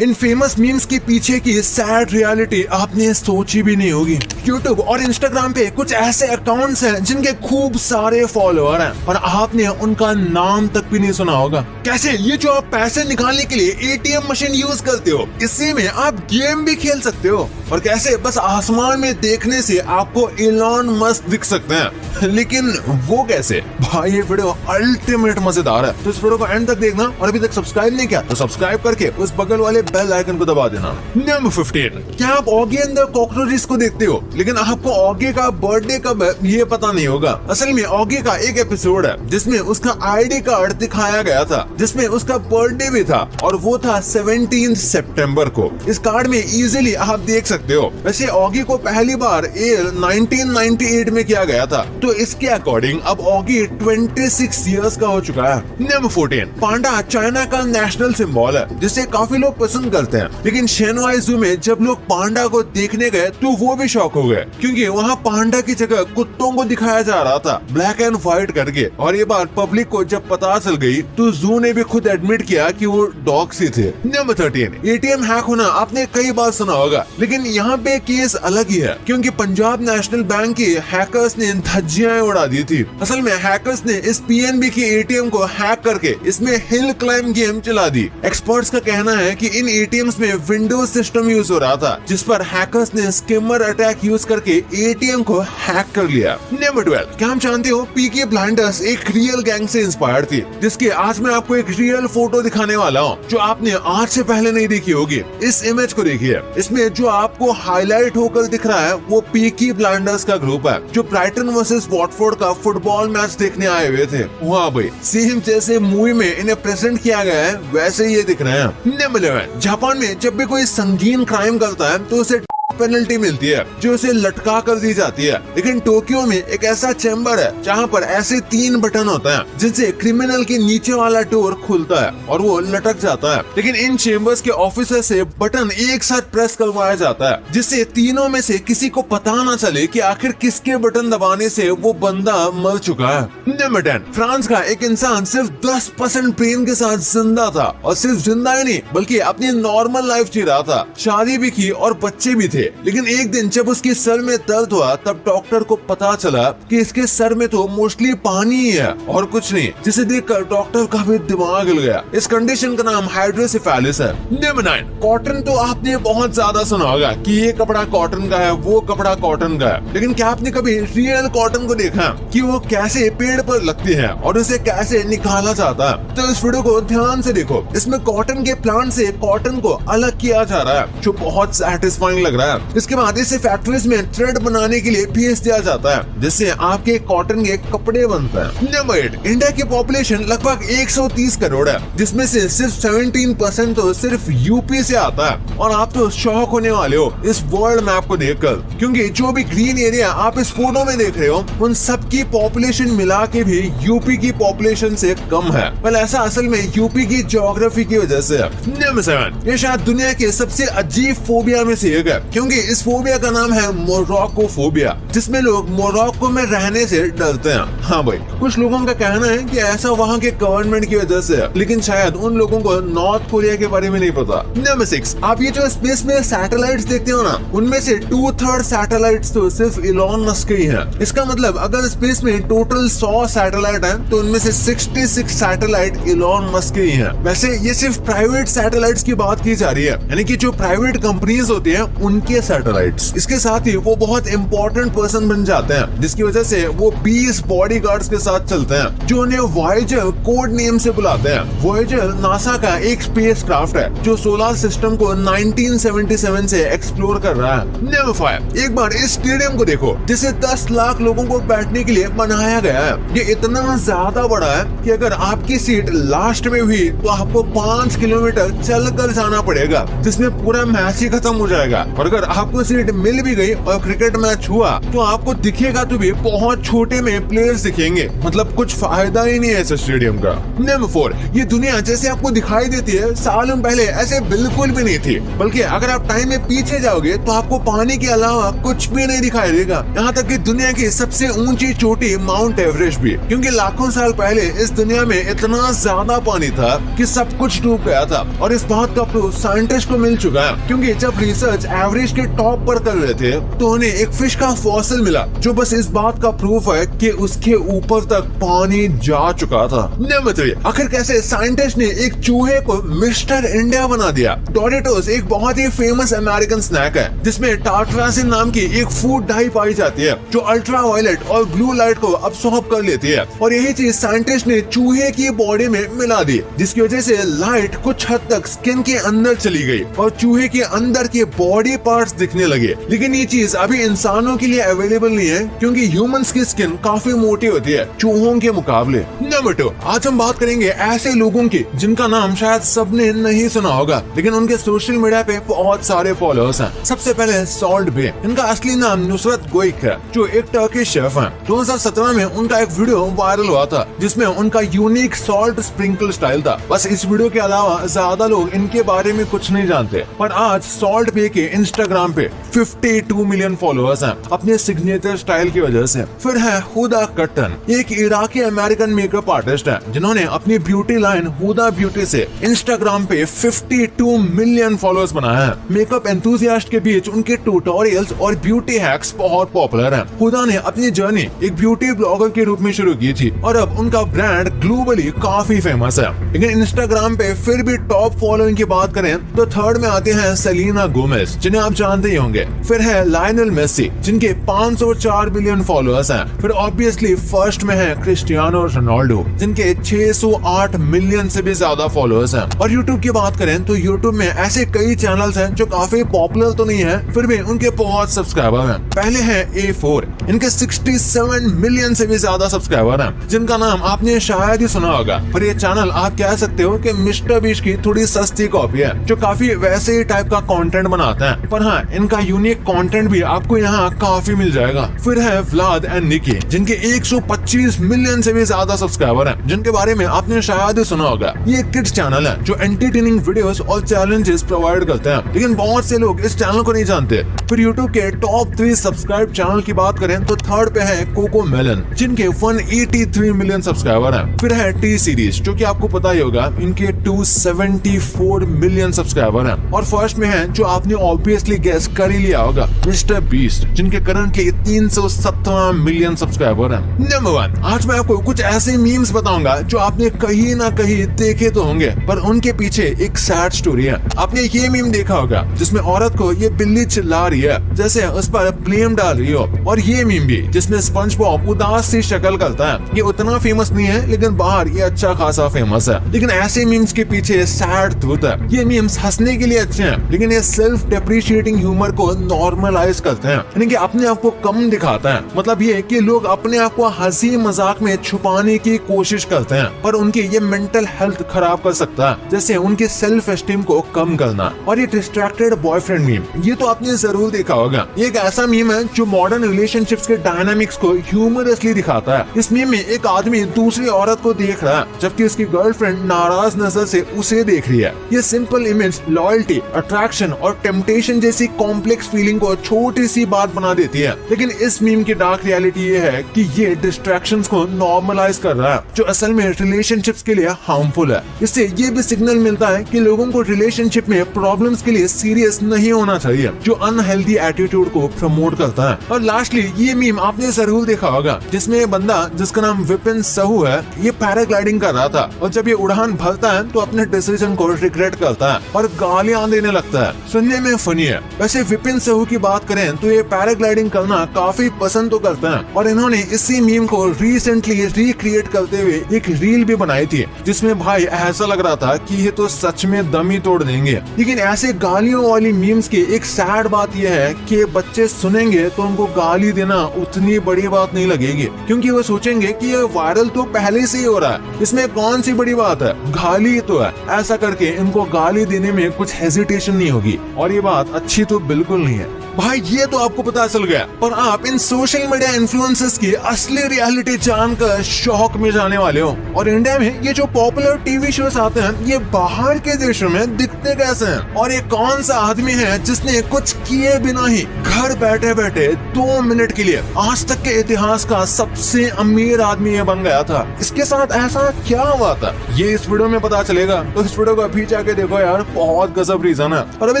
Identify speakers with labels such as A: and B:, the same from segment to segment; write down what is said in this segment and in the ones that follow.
A: इन famous memes के पीछे की सैड रियलिटी आपने सोची भी नहीं होगी। यूट्यूब और इंस्टाग्राम पे कुछ ऐसे अकाउंट्स हैं जिनके खूब सारे फॉलोअर हैं और आपने उनका नाम तक भी नहीं सुना होगा। कैसे ये जो आप पैसे निकालने के लिए एटीएम मशीन यूज करते हो, इसी में आप गेम भी खेल सकते हो। और कैसे बस आसमान में देखने से आपको इलॉन मस्क दिख सकते हैं, लेकिन वो कैसे? भाई ये वीडियो अल्टीमेट मजेदार है, तो इस वीडियो को एंड तक देखना। और अभी तक सब्सक्राइब नहीं किया तो सब्सक्राइब करके उस बगल वाले बेल आइकन को दबा देना। नंबर 15, क्या आप ऑगी एंड द कॉकरोचेस को देखते हो, लेकिन आपको ऑगी का बर्थडे कब है ये पता नहीं होगा। असल में ऑगी का एक एपिसोड है जिसमें उसका आईडी कार्ड दिखाया गया था, जिसमें उसका बर्थडे भी था और वो था 17 सितंबर को। इस कार्ड में इजीली आप देख सकते हो। वैसे ऑगी को पहली बार एयर 1998 में किया गया था, तो इसके अकॉर्डिंग अब ऑगी 26 इयर्स का हो चुका है। नंबर 14, पांडा चाइना का नेशनल सिंबल है जिसे काफी लोग पसंद करते हैं, लेकिन शेनवाई जू में जब लोग पांडा को देखने गए तो वो भी शॉक हो गए, क्योंकि वहाँ पांडा की जगह कुत्तों को दिखाया जा रहा था ब्लैक एंड व्हाइट करके। और ये बात पब्लिक को जब पता चल गई तो जू ने भी खुद एडमिट किया कि वो डॉग्स ही थे। नंबर 13, एटीएम हैक होना आपने कई बार सुना होगा, लेकिन यहाँ पे केस अलग ही है, क्योंकि पंजाब नेशनल बैंक के हैकर्स ने धज्जियां उड़ा दी थी। असल में हैकर्स ने इस पीएनबी के एटीएम को हैक करके इसमें हिल क्लाइंब गेम चला दी। एक्सपर्ट्स का कहना है कि इन एटीएम्स में विंडोज सिस्टम यूज हो रहा था, जिस पर हैकर्स ने स्किमर अटैक यूज करके एटीएम को हैक कर लिया। नंबर 12, क्या हम जानते हो पीकी ब्लाइंडर्स एक रियल गैंग से इंस्पायर थी, जिसके आज मैं आपको एक रियल फोटो दिखाने वाला हूँ जो आपने आज से पहले नहीं देखी होगी। इस इमेज को देखिए, इसमें जो आपको हाईलाइट होकर दिख रहा है वो पीकी ब्लाइंडर्स का ग्रुप है जो ब्राइटन वर्सेस वॉटफोर्ड का फुटबॉल मैच देखने आए हुए थे। वाह भाई, सेम जैसे मूवी में इन्हें प्रेजेंट किया गया है वैसे ये दिख रहे हैं। नंबर 11, जापान में जब भी कोई संगीन क्राइम करता है तो उसे पेनल्टी मिलती है जो उसे लटका कर दी जाती है, लेकिन टोक्यो में एक ऐसा चैम्बर है जहाँ पर ऐसे 3 बटन होता है जिनसे क्रिमिनल के नीचे वाला डोर खुलता है और वो लटक जाता है। लेकिन इन चेम्बर्स के ऑफिसर से बटन एक साथ प्रेस करवाया जाता है, जिससे तीनों में से किसी को पता न चले कि आखिर किसके बटन दबाने से वो बंदा मर चुका है। नंबर 10, फ्रांस का एक इंसान सिर्फ 10% ब्रेन के साथ जिंदा था, और सिर्फ जिंदा ही नहीं बल्कि अपनी नॉर्मल लाइफ जी रहा था, शादी भी की और बच्चे भी थे। लेकिन एक दिन जब उसके सर में दर्द हुआ तब डॉक्टर को पता चला कि इसके सर में तो मोस्टली पानी ही है और कुछ नहीं, जिसे देखकर डॉक्टर का भी दिमाग हिल गया। इस कंडीशन का नाम हाइड्रोसेफेलस है। नंबर 9, कॉटन तो आपने बहुत ज्यादा सुना होगा कि ये कपड़ा कॉटन का है, वो कपड़ा कॉटन का है, लेकिन क्या आपने कभी रियल कॉटन को देखा कि वो कैसे पेड़ पर लगती है और उसे कैसे निकाला जाता है? तो इस वीडियो को ध्यान से देखो। इसमें कॉटन के प्लांट से कॉटन को अलग किया जा रहा है, जो बहुत सेटिस्फाइंग लग रहा है। इसके बाद इसे फैक्ट्रीज में थ्रेड बनाने के लिए भेज दिया जाता है, जिससे आपके कॉटन के कपड़े बनते हैं। नंबर 8, इंडिया की पॉपुलेशन लगभग 130 करोड़ है, जिसमें से सिर्फ 17% तो सिर्फ यूपी से आता है। और आप तो शॉक होने वाले हो इस वर्ल्ड मैप को देखकर, क्योंकि जो भी ग्रीन एरिया आप इस फोटो में देख रहे हो उन सबकी पॉपुलेशन मिला के भी यूपी की पॉपुलेशन से कम है। पर ऐसा असल में यूपी की ज्योग्राफी की वजह से है। नंबर 7, ये शायद दुनिया के सबसे अजीब फोबिया में से एक है, क्योंकि इस फोबिया का नाम है मोरक्को फोबिया, जिसमें लोग मोरक्को में रहने से डरते हैं। हाँ भाई, कुछ लोगों का कहना है कि ऐसा वहाँ के गवर्नमेंट की वजह से है, लेकिन शायद उन लोगों को नॉर्थ कोरिया के बारे में नहीं पता। नंबर 6, आप ये जो स्पेस में सैटेलाइट्स देखते हो ना, उनमें से 2/3 सैटेलाइट्स तो सिर्फ इलॉन मस्क के ही हैं। इसका मतलब अगर स्पेस में टोटल 100 सैटेलाइट है तो उनमें से 66 सैटेलाइट इलॉन मस्क के ही हैं। वैसे ये सिर्फ प्राइवेट सैटेलाइट्स की बात की जा रही है, यानी कि जो प्राइवेट कंपनीज होती है उनके सैटेलाइट्स। इसके साथ ही वो बहुत इंपॉर्टेंट पर्सन बन जाते हैं, जिसकी वजह से वो 20 बॉडीगार्ड्स के साथ चलते हैं, जो उन्हें वॉयेजर कोड नेम से बुलाते हैं। वॉयेजर नासा का एक स्पेसक्राफ्ट है जो सोलर सिस्टम को 1977 से एक्सप्लोर कर रहा है। नंबर 5, एक बार इस स्टेडियम को देखो जिसे 10 लाख लोगों को बैठने के लिए बनाया गया है। ये इतना ज्यादा बड़ा है कि अगर आपकी सीट लास्ट में हुई तो आपको 5 किलोमीटर चल कर जाना पड़ेगा, जिसमें पूरा मैच ही खत्म हो जाएगा। और अगर अगर आपको सीट मिल भी गई और क्रिकेट मैच हुआ तो आपको दिखेगा तो भी बहुत छोटे में प्लेयर्स दिखेंगे, मतलब कुछ फायदा ही नहीं है इस स्टेडियम का। नंबर 4, ये दुनिया जैसे आपको दिखाई देती है सालों पहले ऐसे बिल्कुल भी नहीं थी, बल्कि अगर आप टाइम में पीछे जाओगे तो आपको पानी के अलावा कुछ भी नहीं दिखाई देगा, यहाँ तक कि दुनिया की सबसे ऊंची चोटी माउंट एवरेस्ट भी, क्योंकि लाखों साल पहले इस दुनिया में इतना ज्यादा पानी था कि सब कुछ डूब गया था। और इस बात का प्रूफ साइंटिस्ट को मिल चुका है, क्योंकि जब रिसर्च एवरेस्ट के टॉप पर कर रहे थे तो उन्हें एक फिश का फॉसिल मिला जो बस इस बात का प्रूफ है कि उसके ऊपर तक पानी जा चुका था। नंबर 3, आखिर कैसे साइंटिस्ट ने एक चूहे को मिस्टर इंडिया बना दिया। डोरिटोस एक बहुत ही फेमस अमेरिकन स्नैक है जिसमें टार्ट्रासिन नाम की एक फूड डाई पाई जाती है जो अल्ट्रा वायलेट और ब्लू लाइट को अब्सॉर्ब कर लेती है, और यही चीज साइंटिस्ट ने चूहे की बॉडी में मिला दी, जिसकी वजह से लाइट कुछ हद तक स्किन के अंदर चली गई और चूहे के अंदर के बॉडी पार्ट्स दिखने लगे। लेकिन ये चीज अभी इंसानों के लिए अवेलेबल नहीं है, क्योंकि ह्यूमंस की स्किन काफी मोटी होती है चूहों के मुकाबले। नंबर 2, आज हम बात करेंगे ऐसे लोगों की जिनका नाम शायद सबने नहीं सुना होगा, लेकिन उनके सोशल मीडिया पे बहुत सारे फॉलोअर्स हैं। सबसे पहले सॉल्ट बे, इनका असली नाम नुसरत गोइक है, जो एक टर्किश शेफ है। 2017 में उनका एक वीडियो वायरल हुआ था जिसमें उनका यूनिक सॉल्ट स्प्रिंकल स्टाइल था। बस इस वीडियो के अलावा ज्यादा लोग इनके बारे में कुछ नहीं जानते, पर आज सॉल्ट बे के इंस्टाग्राम पे 52 मिलियन फॉलोअर्स हैं अपने सिग्नेचर स्टाइल की वजह से। फिर है हुदा कट्टन, एक इराकी अमेरिकन मेकअप आर्टिस्ट है जिन्होंने अपनी ब्यूटी लाइन हुदा ब्यूटी से इंस्टाग्राम पे 52 मिलियन फॉलोअर्स बनाया है। मेकअप एंथुसियास्ट के बीच उनके ट्यूटोरियल्स और ब्यूटी हैक्स बहुत पॉपुलर हैं। हुदा ने अपनी जर्नी एक ब्यूटी ब्लॉगर के रूप में शुरू की थी और अब उनका ब्रांड ग्लोबली काफी फेमस है। लेकिन इंस्टाग्राम पे फिर भी टॉप फॉलोइंग की बात करें तो थर्ड में आते हैं सेलिना गोमेज, जिन्हें आप जानते ही होंगे। फिर है लायनल मेसी, जिनके 504 मिलियन फॉलोअर्स हैं। फिर ऑब्वियसली फर्स्ट में है क्रिस्टियानो रोनाल्डो, जिनके 608 मिलियन से भी ज्यादा फॉलोअर्स हैं। और यूट्यूब की बात करें तो यूट्यूब में ऐसे कई चैनल्स हैं जो काफी पॉपुलर तो नहीं है, फिर भी उनके बहुत सब्सक्राइबर हैं। पहले है A4, इनके 67 मिलियन से भी ज्यादा सब्सक्राइबर हैं, जिनका नाम आपने शायद ही सुना होगा। पर ये चैनल आप कह सकते हो कि मिस्टर बीस्ट की थोड़ी सस्ती कॉपी है, जो काफी वैसे ही टाइप का कंटेंट बनाते हैं, पर हाँ इनका यूनिक कंटेंट भी आपको यहाँ काफी मिल जाएगा। फिर है व्लाद एंड निकी, जिनके 125 मिलियन से भी ज्यादा सब्सक्राइबर हैं, जिनके बारे में आपने शायद ही सुना होगा। ये किड्स चैनल है जो एंटरटेनिंग वीडियोस और चैलेंजेस प्रोवाइड करते हैं, लेकिन बहुत से लोग इस चैनल को नहीं जानते। फिर यूट्यूब के टॉप 3 सब्सक्राइब चैनल की बात करें तो थर्ड पे है कोको मेलन, जिनके 183 मिलियन सब्सक्राइबर हैं। फिर है टी सीरीज, जो कि आपको पता ही होगा, इनके 274 मिलियन सब्सक्राइबर हैं। और फर्स्ट में है जो आपने ऑब्वियसली गेस कर ही लिया होगा, मिस्टर बीस्ट, जिनके करंटली 317 मिलियन सब्सक्राइबर हैं। नंबर 1, आज मैं आपको कुछ ऐसे मीम्स बताऊंगा जो आपने कहीं ना कहीं देखे तो होंगे, पर उनके पीछे एक सैड स्टोरी है। आपने ये मीम देखा होगा जिसमें औरत को ये बिल्ली चिल्ला रही है जैसे उस पर ब्लेम डाल रही हो, और ये मीम भी जिसमें स्पंजबॉब उदास सी शक्ल करता है। ये उतना फेमस नहीं है, लेकिन बाहर ये अच्छा खासा फेमस है। लेकिन ऐसे मीम्स के पीछे सैड ट्रूथ है। ये मीम्स हंसने के लिए अच्छे हैं, लेकिन ये सेल्फ डेप्रिशिएटिंग ह्यूमर को नॉर्मलाइज करते हैं, यानी कि अपने आप को कम दिखाता है। मतलब ये कि लोग अपने आप को हंसी मजाक में छुपाने की कोशिश करते हैं, पर उनकी ये मेंटल हेल्थ खराब कर सकता है, जैसे उनकी सेल्फ एस्टीम को कम करना। और ये डिस्ट्रैक्टेड बॉयफ्रेंड मीम, ये तो आपने जरूर देखा होगा। ये एक ऐसा मीम है जो मॉडर्न रिलेशनशिप्स के डायनामिक्स को ह्यूमरसली दिखाता है। इस मीम में एक आदमी दूसरी औरत को देख रहा है जबकि उसकी गर्लफ्रेंड नाराज नजर से उसे देख रही है। ये सिंपल इमेज लॉयल्टी, अट्रैक्शन और टेम्पटेशन जैसी कॉम्प्लेक्स फीलिंग को छोटी सी बात बना देती है। लेकिन इस मीम की डार्क रियलिटी ये है कि ये डिस्ट्रैक्शंस को नॉर्मलाइज कर रहा है, जो असल में रिलेशनशिप्स के लिए हार्मफुल है। इससे ये भी सिग्नल मिलता है कि लोगों को रिलेशनशिप में प्रॉब्लम्स के लिए सीरियस नहीं होना चाहिए, जो अनहेल्दी एटीट्यूड को प्रमोट करता है। और लास्टली ये मीम आपने जरूर देखा होगा जिसमें बंदा जिसका नाम विपिन सहू है, ये पैराग्लाइडिंग कर रहा था, और जब ये उड़ान भरता है तो अपने डिसीजन को रिग्रेट करता है और गालियां देने लगता है। सुनने में फनी है। वैसे विपिन सहू की बात करें तो ये पैराग्लाइडिंग करना काफी पसंद तो करते हैं, और इन्होंने इसी मीम को रिसेंटली रिक्रिएट करते हुए एक रील भी बनाई थी, जिसमें भाई ऐसा लग रहा था कि ये तो सच में दम ही तोड़ देंगे। लेकिन ऐसे गालियों वाली मीम्स की एक सैड बात यह है कि बच्चे सुनेंगे तो उनको गाली देना उतनी बड़ी बात नहीं लगेगी, क्योंकि वो सोचेंगे कि ये वायरल तो पहले से ही हो रहा है, इसमें कौन सी बड़ी बात है, गाली तो है। ऐसा करके इनको गाली देने में कुछ हेजिटेशन नहीं होगी, और ये बात अच्छी तो बिल्कुल नहीं है। भाई ये तो आपको पता चल गया, पर आप इन सोशल मीडिया इन्फ्लुएंसर्स की असली रियलिटी जानकर शॉक में जाने वाले हो। और इंडिया में ये जो पॉपुलर टीवी शोज आते हैं ये बाहर के देशों में दिखते कैसे हैं, और ये कौन सा आदमी है जिसने कुछ किए बिना ही घर बैठे बैठे 2 मिनट के लिए आज तक के इतिहास का सबसे अमीर आदमी ये बन गया था। इसके साथ ऐसा क्या हुआ था ये इस वीडियो में पता चलेगा, तो इस वीडियो को अभी जाके देखो यार, बहुत गजब रीजन है। और अभी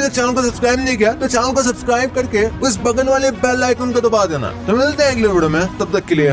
A: तक चैनल को सब्सक्राइब नहीं किया तो चैनल को सब्सक्राइब करके उस बगल वाले बेल आइकन को दबा देना। तो मिलते हैं अगले वीडियो में, तब तक के लिए।